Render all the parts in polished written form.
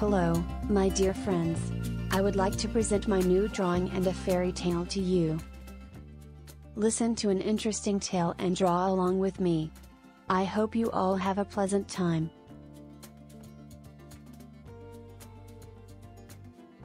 Hello, my dear friends. I would like to present my new drawing and a fairy tale to you. Listen to an interesting tale and draw along with me. I hope you all have a pleasant time.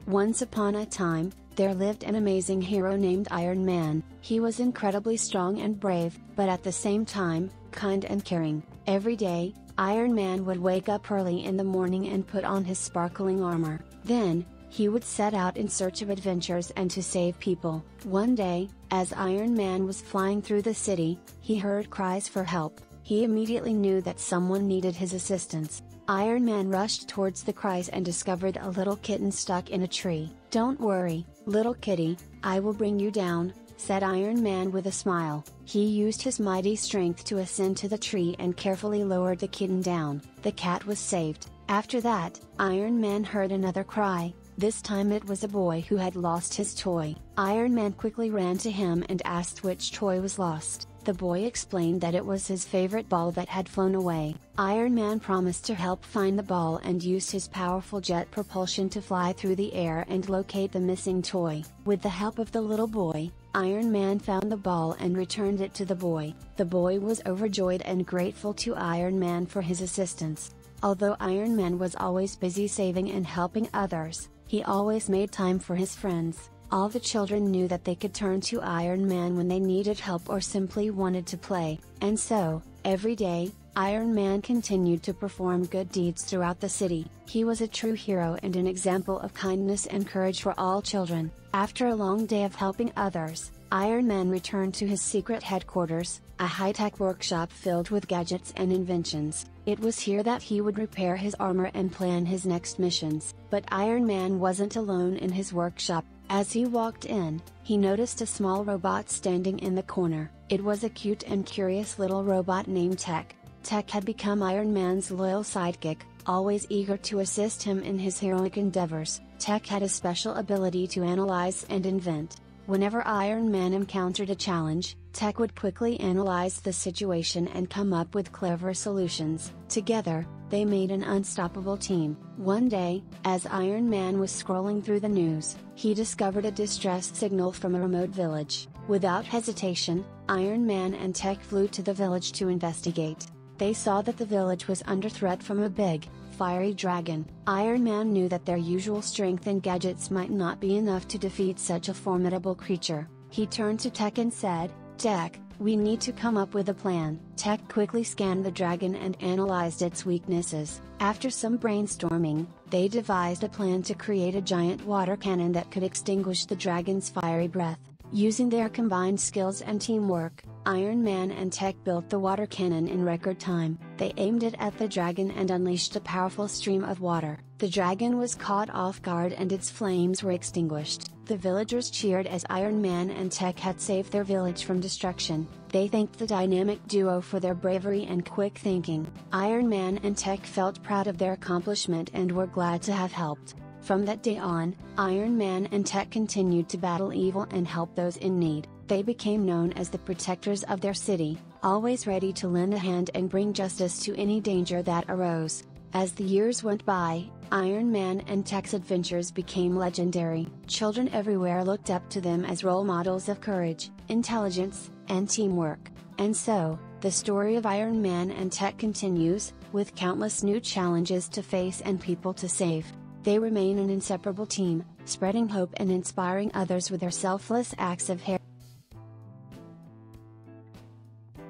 Once upon a time, there lived an amazing hero named Iron Man. He was incredibly strong and brave, but at the same time, kind and caring. Every day, Iron Man would wake up early in the morning and put on his sparkling armor. Then, he would set out in search of adventures and to save people. One day, as Iron Man was flying through the city, he heard cries for help. He immediately knew that someone needed his assistance. Iron Man rushed towards the cries and discovered a little kitten stuck in a tree. "Don't worry, little kitty, I will bring you down," said Iron Man with a smile. He used his mighty strength to ascend to the tree and carefully lowered the kitten down. The cat was saved. After that, Iron Man heard another cry. This time it was a boy who had lost his toy. Iron Man quickly ran to him and asked which toy was lost. The boy explained that it was his favorite ball that had flown away. Iron Man promised to help find the ball and used his powerful jet propulsion to fly through the air and locate the missing toy. With the help of the little boy, Iron Man found the ball and returned it to the boy. The boy was overjoyed and grateful to Iron Man for his assistance. Although Iron Man was always busy saving and helping others, he always made time for his friends. All the children knew that they could turn to Iron Man when they needed help or simply wanted to play, and so, every day, Iron Man continued to perform good deeds throughout the city. He was a true hero and an example of kindness and courage for all children. After a long day of helping others, Iron Man returned to his secret headquarters, a high-tech workshop filled with gadgets and inventions. It was here that he would repair his armor and plan his next missions. But Iron Man wasn't alone in his workshop. As he walked in, he noticed a small robot standing in the corner. It was a cute and curious little robot named Tech. Tech had become Iron Man's loyal sidekick, always eager to assist him in his heroic endeavors. Tech had a special ability to analyze and invent. Whenever Iron Man encountered a challenge, Tech would quickly analyze the situation and come up with clever solutions. Together, they made an unstoppable team. One day, as Iron Man was scrolling through the news, he discovered a distress signal from a remote village. Without hesitation, Iron Man and Tech flew to the village to investigate. They saw that the village was under threat from a big, fiery dragon. Iron Man knew that their usual strength and gadgets might not be enough to defeat such a formidable creature. He turned to Tech and said, "Tech, we need to come up with a plan." Tech quickly scanned the dragon and analyzed its weaknesses. After some brainstorming, they devised a plan to create a giant water cannon that could extinguish the dragon's fiery breath. Using their combined skills and teamwork, Iron Man and Tech built the water cannon in record time. They aimed it at the dragon and unleashed a powerful stream of water. The dragon was caught off guard and its flames were extinguished. The villagers cheered as Iron Man and Tech had saved their village from destruction. They thanked the dynamic duo for their bravery and quick thinking. Iron Man and Tech felt proud of their accomplishment and were glad to have helped. From that day on, Iron Man and Tech continued to battle evil and help those in need. They became known as the protectors of their city, always ready to lend a hand and bring justice to any danger that arose. As the years went by, Iron Man and Tech's adventures became legendary. Children everywhere looked up to them as role models of courage, intelligence, and teamwork. And so, the story of Iron Man and Tech continues, with countless new challenges to face and people to save. They remain an inseparable team, spreading hope and inspiring others with their selfless acts of heroism.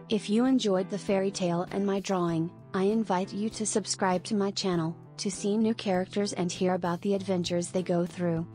If you enjoyed the fairy tale and my drawing, I invite you to subscribe to my channel, to see new characters and hear about the adventures they go through.